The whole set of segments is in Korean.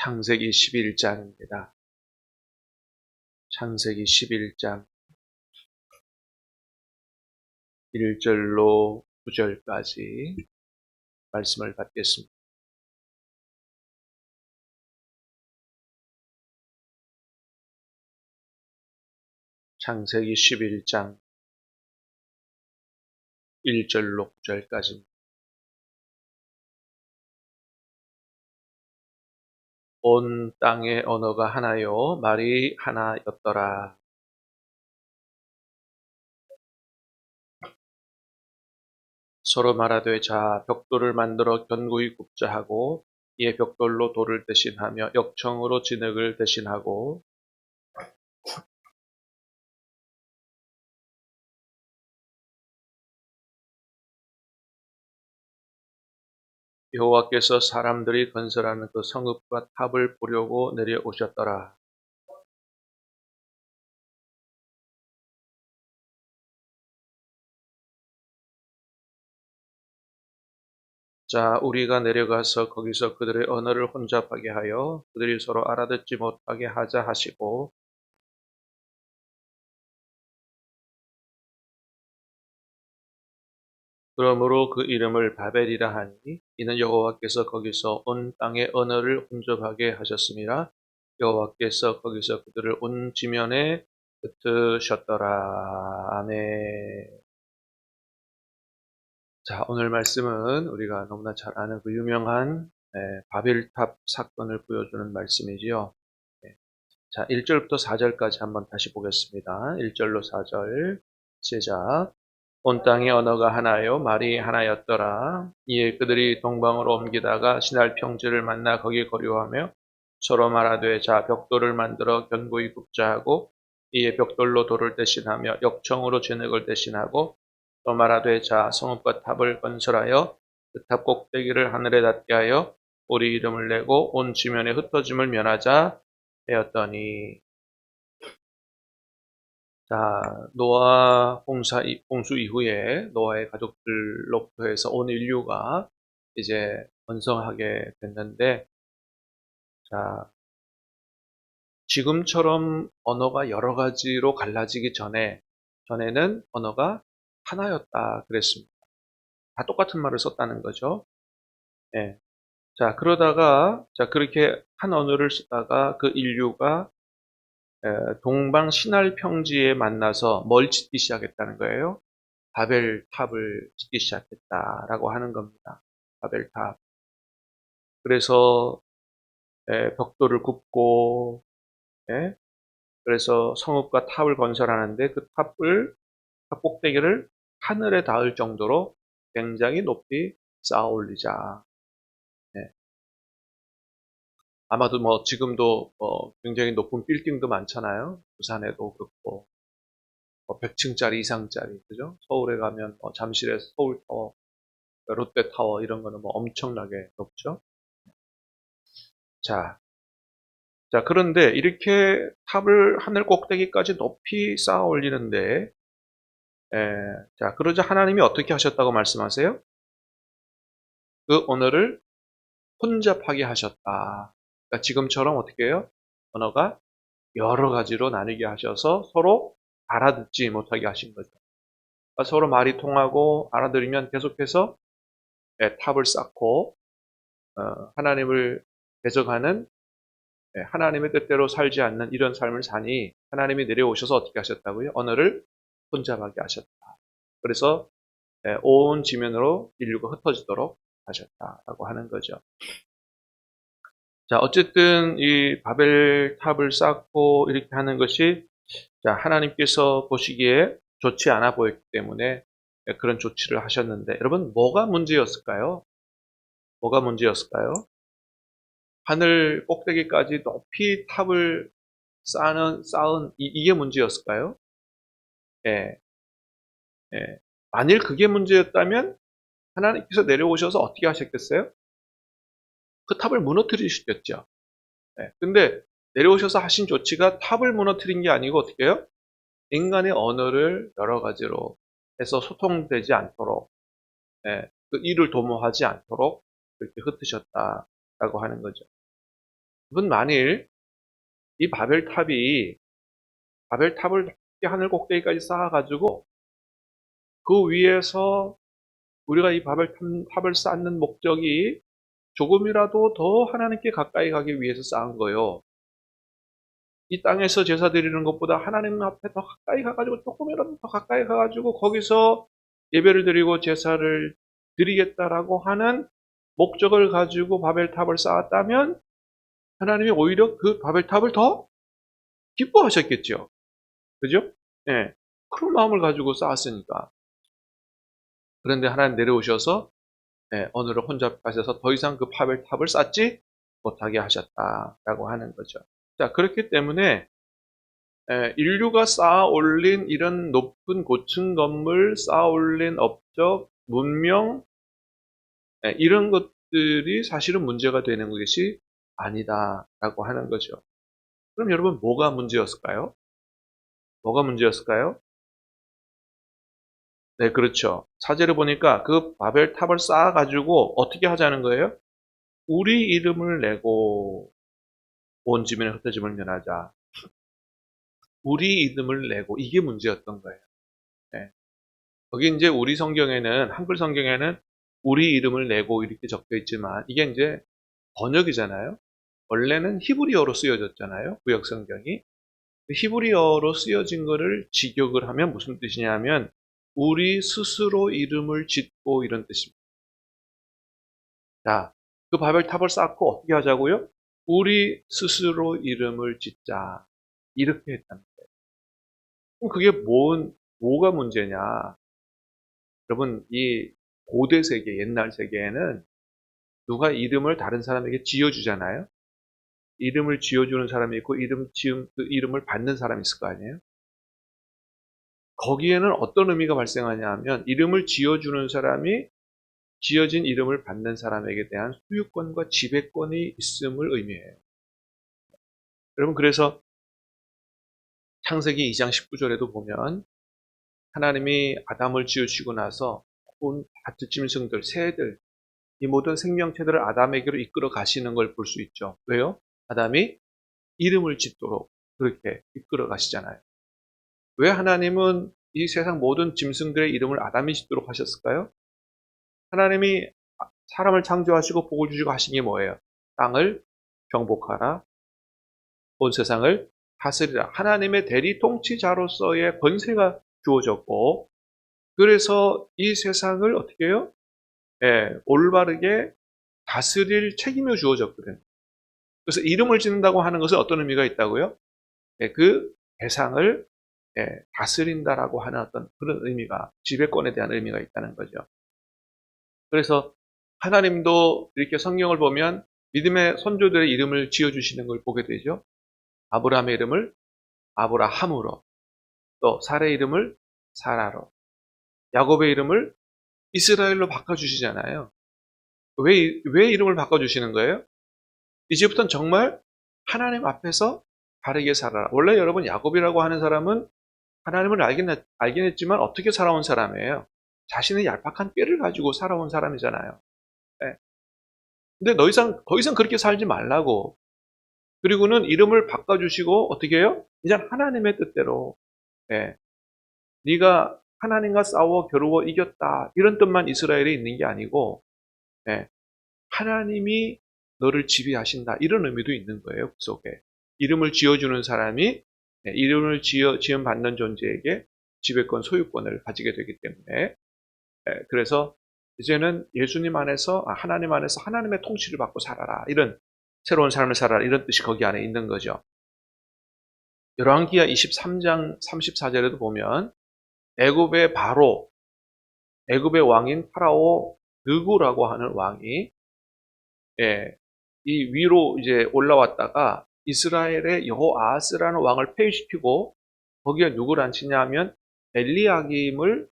창세기 11장입니다. 창세기 11장 1절로 9절까지 말씀을 받겠습니다. 창세기 11장 1절로 9절까지입니다. 온 땅의 언어가 하나요 말이 하나였더라. 서로 말하되 자 벽돌을 만들어 견고히 굽자 하고 이에 벽돌로 돌을 대신하며 역청으로 진흙을 대신하고 여호와께서 사람들이 건설하는 그 성읍과 탑을 보려고 내려오셨더라. 자, 우리가 내려가서 거기서 그들의 언어를 혼잡하게 하여 그들이 서로 알아듣지 못하게 하자 하시고 그러므로 그 이름을 바벨이라 하니 이는 여호와께서 거기서 온 땅의 언어를 혼잡하게 하셨음이라. 여호와께서 거기서 그들을 온 지면에 흩으셨더라. 아멘. 자, 오늘 말씀은 우리가 너무나 잘 아는 그 유명한 바벨탑 사건을 보여주는 말씀이지요. 자, 1절부터 4절까지 한번 다시 보겠습니다. 1절로 4절 시작. 온 땅의 언어가 하나요 말이 하나였더라. 이에 그들이 동방으로 옮기다가 신할 평지를 만나 거기 거류하며 서로 말하되 자 벽돌을 만들어 견고히 굽자 하고 이에 벽돌로 돌을 대신하며 역청으로 진흙을 대신하고 또 말하되 자 성읍과 탑을 건설하여 그 탑 꼭대기를 하늘에 닿게 하여 우리 이름을 내고 온 지면에 흩어짐을 면하자 하였더니. 자, 노아 홍수 이후에 노아의 가족들로부터 해서 온 인류가 이제 번성하게 됐는데, 자, 지금처럼 언어가 여러 가지로 갈라지기 전에는 언어가 하나였다 그랬습니다. 다 똑같은 말을 썼다는 거죠. 예. 자, 그러다가, 자, 그렇게 한 언어를 쓰다가 그 인류가 동방 신할 평지에 만나서 뭘 짓기 시작했다는 거예요? 바벨탑을 짓기 시작했다라고 하는 겁니다. 바벨탑. 그래서 벽돌을 굽고, 그래서 성읍과 탑을 건설하는데 그 탑 꼭대기를 하늘에 닿을 정도로 굉장히 높이 쌓아 올리자. 아마도 뭐 지금도 굉장히 높은 빌딩도 많잖아요. 부산에도 그렇고 100층짜리 이상짜리, 그죠? 서울에 가면 잠실에 서울타워, 롯데타워 이런 거는 뭐 엄청나게 높죠. 자, 그런데 이렇게 탑을 하늘 꼭대기까지 높이 쌓아 올리는데, 자, 그러자 하나님이 어떻게 하셨다고 말씀하세요? 그 언어를 혼잡하게 하셨다. 그러니까 지금처럼 어떻게 해요? 언어가 여러 가지로 나뉘게 하셔서 서로 알아듣지 못하게 하신 거죠. 그러니까 서로 말이 통하고 알아들으면 계속해서 탑을 쌓고 하나님을 대적하는 하나님의 뜻대로 살지 않는 이런 삶을 사니 하나님이 내려오셔서 어떻게 하셨다고요? 언어를 혼잡하게 하셨다. 그래서 온 지면으로 인류가 흩어지도록 하셨다라고 하는 거죠. 자, 어쨌든 이 바벨탑을 쌓고 이렇게 하는 것이 자, 하나님께서 보시기에 좋지 않아 보였기 때문에 그런 조치를 하셨는데 여러분 뭐가 문제였을까요? 뭐가 문제였을까요? 하늘 꼭대기까지 높이 탑을 쌓은 이게 문제였을까요? 예, 예. 만일 그게 문제였다면 하나님께서 내려오셔서 어떻게 하셨겠어요? 그 탑을 무너뜨리셨겠죠. 예. 근데 내려오셔서 하신 조치가 탑을 무너뜨린 게 아니고 어떻게 해요? 인간의 언어를 여러 가지로 해서 소통되지 않도록, 그 일을 도모하지 않도록 그렇게 흩으셨다라고 하는 거죠. 여러분, 만일 이 바벨탑을 높게 하늘 꼭대기까지 쌓아가지고 그 위에서 우리가 이 바벨탑을 쌓는 목적이 조금이라도 더 하나님께 가까이 가기 위해서 쌓은 거예요. 이 땅에서 제사 드리는 것보다 하나님 앞에 더 가까이 가가지고 조금이라도 더 가까이 가가지고 거기서 예배를 드리고 제사를 드리겠다라고 하는 목적을 가지고 바벨탑을 쌓았다면 하나님이 오히려 그 바벨탑을 더 기뻐하셨겠죠. 그죠? 예. 그런 마음을 가지고 쌓았으니까. 그런데 하나님 내려오셔서 오늘은 혼자 가셔서 더 이상 그 바벨탑을 쌓지 못하게 하셨다라고 하는 거죠. 자, 그렇기 때문에 인류가 쌓아 올린 이런 높은 고층 건물, 쌓아 올린 업적, 문명, 이런 것들이 사실은 문제가 되는 것이 아니다라고 하는 거죠. 그럼 여러분, 뭐가 문제였을까요? 뭐가 문제였을까요? 네, 그렇죠. 사제를 보니까 그 바벨탑을 쌓아가지고 어떻게 하자는 거예요? 우리 이름을 내고 온 지면에 흩어짐을 면하자. 우리 이름을 내고, 이게 문제였던 거예요. 네. 거기 이제 우리 성경에는, 한글 성경에는 우리 이름을 내고 이렇게 적혀 있지만 이게 이제 번역이잖아요. 원래는 히브리어로 쓰여졌잖아요. 구약 성경이. 히브리어로 쓰여진 거를 직역을 하면 무슨 뜻이냐면 우리 스스로 이름을 짓고 이런 뜻입니다. 자, 그 바벨탑을 쌓고 어떻게 하자고요? 우리 스스로 이름을 짓자. 이렇게 했다는 거예요. 그럼 그게 뭐가 문제냐? 여러분, 이 고대 세계, 옛날 세계에는 누가 이름을 다른 사람에게 지어주잖아요? 이름을 지어주는 사람이 있고, 그 이름을 받는 사람이 있을 거 아니에요? 거기에는 어떤 의미가 발생하냐 하면, 이름을 지어주는 사람이 지어진 이름을 받는 사람에게 대한 소유권과 지배권이 있음을 의미해요. 여러분, 그래서 창세기 2장 19절에도 보면, 하나님이 아담을 지으시고 나서 온 다트짐승들, 새들, 이 모든 생명체들을 아담에게로 이끌어 가시는 걸 볼 수 있죠. 왜요? 아담이 이름을 짓도록 그렇게 이끌어 가시잖아요. 왜 하나님은 이 세상 모든 짐승들의 이름을 아담이 짓도록 하셨을까요? 하나님이 사람을 창조하시고 복을 주시고 하신 게 뭐예요? 땅을 정복하라, 온 세상을 다스리라. 하나님의 대리 통치자로서의 권세가 주어졌고, 그래서 이 세상을 어떻게 해요? 올바르게 다스릴 책임이 주어졌거든요. 그래서 이름을 짓는다고 하는 것은 어떤 의미가 있다고요? 그 대상을 다스린다라고 하는 어떤 그런 의미가, 지배권에 대한 의미가 있다는 거죠. 그래서 하나님도 이렇게 성경을 보면 믿음의 선조들의 이름을 지어주시는 걸 보게 되죠. 아브라함의 이름을 아브라함으로, 또 사라의 이름을 사라로, 야곱의 이름을 이스라엘로 바꿔주시잖아요. 왜 이름을 바꿔주시는 거예요? 이제부터는 정말 하나님 앞에서 바르게 살아라. 원래 여러분, 야곱이라고 하는 사람은 하나님을 알긴 했지만 어떻게 살아온 사람이에요? 자신의 얄팍한 뼈를 가지고 살아온 사람이잖아요. 네. 근데 더 이상 그렇게 살지 말라고. 그리고는 이름을 바꿔주시고 어떻게 해요? 이제 하나님의 뜻대로. 네. 네가 하나님과 싸워 겨루어 이겼다. 이런 뜻만 이스라엘에 있는 게 아니고 네. 하나님이 너를 지배하신다. 이런 의미도 있는 거예요. 그 속에. 이름을 지어주는 사람이 이름을 지음 받는 존재에게 지배권, 소유권을 가지게 되기 때문에 그래서 이제는 예수님 안에서, 하나님 안에서 하나님의 통치를 받고 살아라. 이런 새로운 삶을 살아라. 이런 뜻이 거기 안에 있는 거죠. 열왕기하 23장 34절에도 보면 애굽의 왕인 파라오 느고라고 하는 왕이 이 위로 이제 올라왔다가 이스라엘의 여호아스라는 왕을 폐위시키고 거기에 누구를 앉히냐 하면 엘리야김을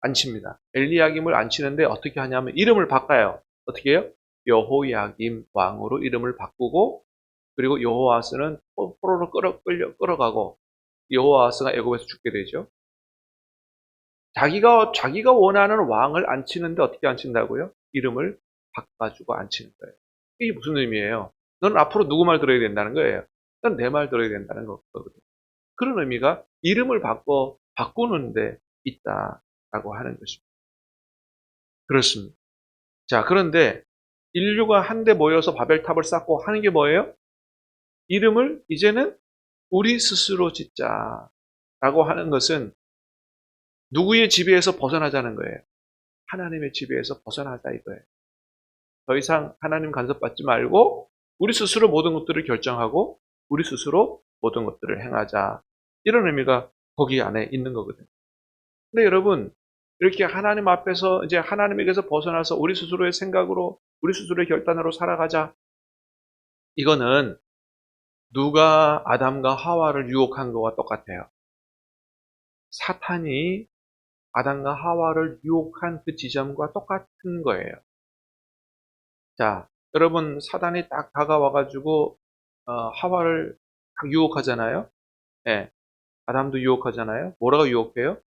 앉힙니다. 엘리야김을 앉히는데 어떻게 하냐면 이름을 바꿔요. 어떻게 해요? 여호야김 왕으로 이름을 바꾸고, 그리고 여호아스는 포로로 끌어가고 여호아스가 애굽에서 죽게 되죠. 자기가 원하는 왕을 앉히는데 어떻게 앉힌다고요? 이름을 바꿔주고 앉히는 거예요. 이게 무슨 의미예요? 너는 앞으로 누구 말 들어야 된다는 거예요. 넌 내 말 들어야 된다는 거거든요. 그런 의미가 이름을 바꾸는데 있다라고 하는 것입니다. 그렇습니다. 자, 그런데 인류가 한데 모여서 바벨탑을 쌓고 하는 게 뭐예요? 이름을 이제는 우리 스스로 짓자라고 하는 것은 누구의 지배에서 벗어나자는 거예요. 하나님의 지배에서 벗어나자 이거예요. 더 이상 하나님 간섭받지 말고 우리 스스로 모든 것들을 결정하고 우리 스스로 모든 것들을 행하자. 이런 의미가 거기 안에 있는 거거든요. 근데 여러분, 이렇게 하나님 앞에서 이제 하나님에게서 벗어나서 우리 스스로의 생각으로, 우리 스스로의 결단으로 살아가자. 이거는 누가 아담과 하와를 유혹한 거와 똑같아요. 사탄이 아담과 하와를 유혹한 그 지점과 똑같은 거예요. 자, 여러분, 사단이 딱 다가와가지고 하와를 딱 유혹하잖아요. 예, 아담도 유혹하잖아요. 뭐라고 유혹해요?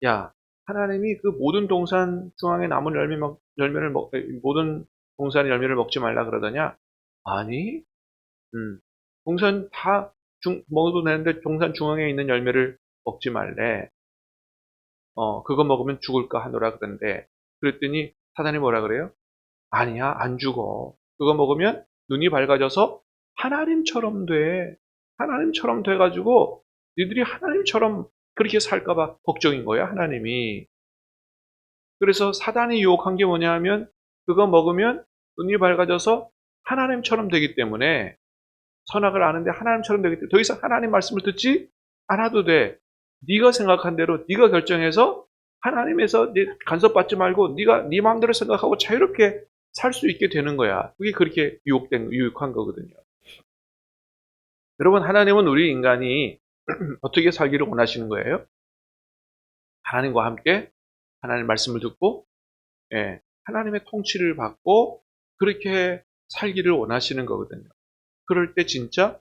야, 하나님이 그 모든 동산 중앙에 남은 모든 동산의 열매를 먹지 말라 그러더냐? 아니, 동산 다 먹어도 되는데 동산 중앙에 있는 열매를 먹지 말래. 그거 먹으면 죽을까 하노라 그런데 그랬더니 사단이 뭐라 그래요? 아니야, 안 죽어. 그거 먹으면 눈이 밝아져서 하나님처럼 돼. 하나님처럼 돼가지고 니들이 하나님처럼 그렇게 살까봐 걱정인 거야, 하나님이. 그래서 사단이 유혹한 게 뭐냐 하면 그거 먹으면 눈이 밝아져서 하나님처럼 되기 때문에 선악을 아는데 하나님처럼 되기 때문에 더 이상 하나님 말씀을 듣지 않아도 돼. 네가 생각한 대로 네가 결정해서 하나님에서 간섭받지 말고 네가 네 마음대로 생각하고 자유롭게 살 수 있게 되는 거야. 그게 그렇게 유혹한 거거든요. 여러분, 하나님은 우리 인간이 어떻게 살기를 원하시는 거예요? 하나님과 함께 하나님 말씀을 듣고 하나님의 통치를 받고 그렇게 살기를 원하시는 거거든요. 그럴 때 진짜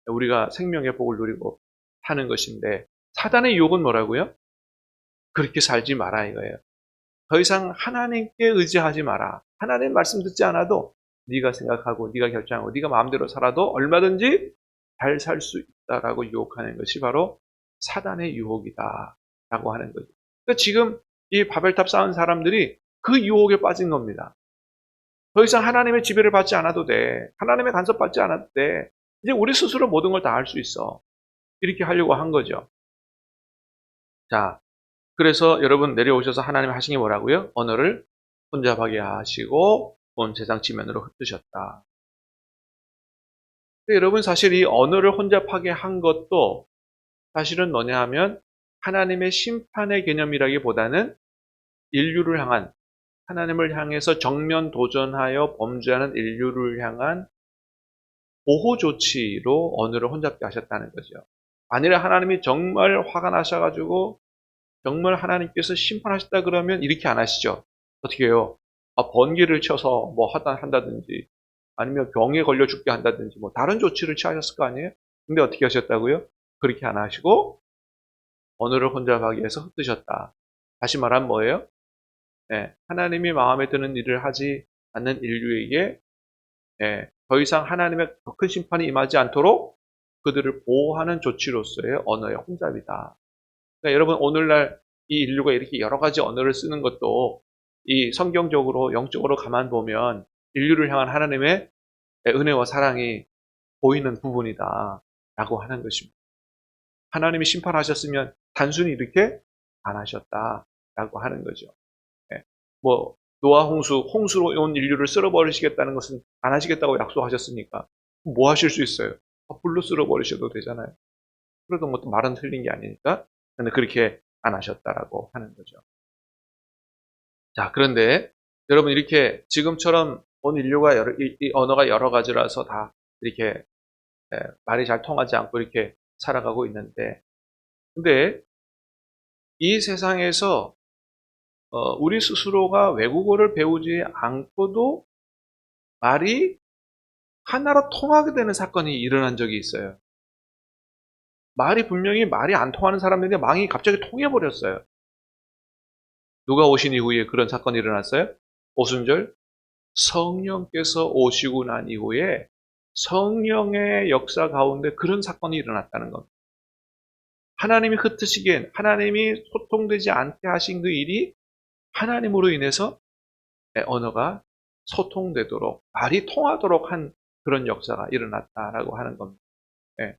우리가 생명의 복을 누리고 하는 것인데 사단의 유혹은 뭐라고요? 그렇게 살지 마라 이거예요. 더 이상 하나님께 의지하지 마라. 하나님 말씀 듣지 않아도 네가 생각하고 네가 결정하고 네가 마음대로 살아도 얼마든지 잘 살 수 있다라고 유혹하는 것이 바로 사단의 유혹이다라고 하는 거죠. 그러니까 지금 이 바벨탑 쌓은 사람들이 그 유혹에 빠진 겁니다. 더 이상 하나님의 지배를 받지 않아도 돼. 하나님의 간섭 받지 않아도 돼. 이제 우리 스스로 모든 걸 다 할 수 있어. 이렇게 하려고 한 거죠. 자, 그래서 여러분 내려오셔서 하나님 하신 게 뭐라고요? 언어를 혼잡하게 하시고 온 세상 지면으로 흩으셨다. 근데 여러분 사실 이 언어를 혼잡하게 한 것도 사실은 뭐냐 하면 하나님의 심판의 개념이라기보다는 인류를 향한 하나님을 향해서 정면 도전하여 범죄하는 인류를 향한 보호 조치로 언어를 혼잡게 하셨다는 거죠. 만일에 하나님이 정말 화가 나셔가지고 정말 하나님께서 심판하셨다 그러면 이렇게 안 하시죠. 어떻게 해요? 번개를 쳐서 뭐 한다든지 아니면 병에 걸려 죽게 한다든지 뭐 다른 조치를 취하셨을 거 아니에요? 근데 어떻게 하셨다고요? 그렇게 안 하시고 언어를 혼잡하기 위해서 흩으셨다. 다시 말하면 뭐예요? 하나님이 마음에 드는 일을 하지 않는 인류에게 더 이상 하나님의 더 큰 심판이 임하지 않도록 그들을 보호하는 조치로서의 언어의 혼잡이다. 그러니까 여러분 오늘날 이 인류가 이렇게 여러 가지 언어를 쓰는 것도 이 성경적으로 영적으로 가만 보면 인류를 향한 하나님의 은혜와 사랑이 보이는 부분이다 라고 하는 것입니다. 하나님이 심판하셨으면 단순히 이렇게 안 하셨다라고 하는 거죠. 뭐 노아 홍수로 온 인류를 쓸어버리시겠다는 것은 안 하시겠다고 약속하셨으니까 뭐 하실 수 있어요? 불로 쓸어버리셔도 되잖아요. 그래도 뭐 또 말은 틀린 게 아니니까 근데 그렇게 안 하셨다라고 하는 거죠. 자, 그런데 여러분 이렇게 지금처럼 온 인류가 이 언어가 여러 가지라서 다 이렇게 말이 잘 통하지 않고 이렇게 살아가고 있는데 근데 이 세상에서 우리 스스로가 외국어를 배우지 않고도 말이 하나로 통하게 되는 사건이 일어난 적이 있어요. 분명히 말이 안 통하는 사람들인데 말이 갑자기 통해버렸어요. 누가 오신 이후에 그런 사건이 일어났어요? 오순절 성령께서 오시고 난 이후에 성령의 역사 가운데 그런 사건이 일어났다는 겁니다. 하나님이 흩으시기엔 하나님이 소통되지 않게 하신 그 일이 하나님으로 인해서 언어가 소통되도록 말이 통하도록 한 그런 역사가 일어났다라고 하는 겁니다. 예.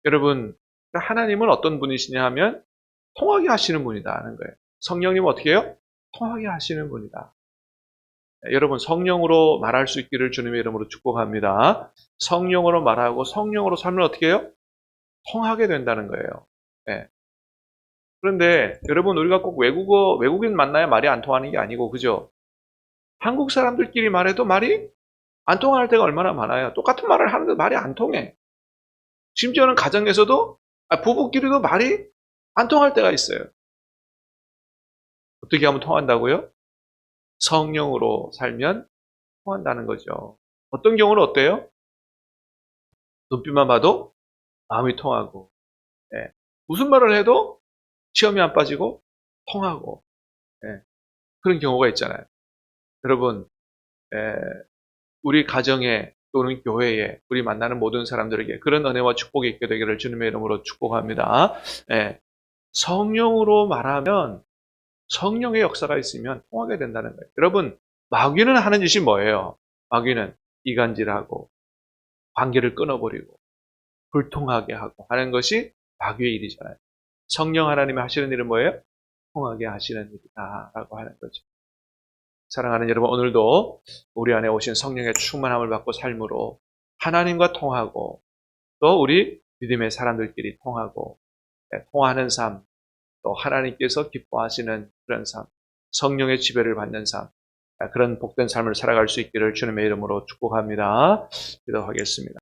여러분, 하나님은 어떤 분이시냐 하면 통하게 하시는 분이다 하는 거예요. 성령님은 어떻게 해요? 통하게 하시는 분이다. 여러분, 성령으로 말할 수 있기를 주님의 이름으로 축복합니다. 성령으로 말하고 성령으로 살면 어떻게 해요? 통하게 된다는 거예요. 예. 그런데 여러분, 우리가 꼭 외국인 만나야 말이 안 통하는 게 아니고, 그죠? 한국 사람들끼리 말해도 말이 안 통할 때가 얼마나 많아요. 똑같은 말을 하는데 말이 안 통해. 심지어는 가정에서도, 부부끼리도 말이 안 통할 때가 있어요. 어떻게 하면 통한다고요? 성령으로 살면 통한다는 거죠. 어떤 경우는 어때요? 눈빛만 봐도 마음이 통하고, 예. 무슨 말을 해도 시험이 안 빠지고 통하고, 예. 그런 경우가 있잖아요. 여러분, 우리 가정에 또는 교회에 우리 만나는 모든 사람들에게 그런 은혜와 축복이 있게 되기를 주님의 이름으로 축복합니다. 예. 성령으로 말하면 성령의 역사가 있으면 통하게 된다는 거예요. 여러분, 마귀는 하는 짓이 뭐예요? 마귀는 이간질하고 관계를 끊어버리고 불통하게 하고 하는 것이 마귀의 일이잖아요. 성령 하나님이 하시는 일은 뭐예요? 통하게 하시는 일이다라고 하는 거죠. 사랑하는 여러분, 오늘도 우리 안에 오신 성령의 충만함을 받고 삶으로 하나님과 통하고 또 우리 믿음의 사람들끼리 통하고 통하는 삶, 또 하나님께서 기뻐하시는 그런 삶, 성령의 지배를 받는 삶, 그런 복된 삶을 살아갈 수 있기를 주님의 이름으로 축복합니다. 기도하겠습니다.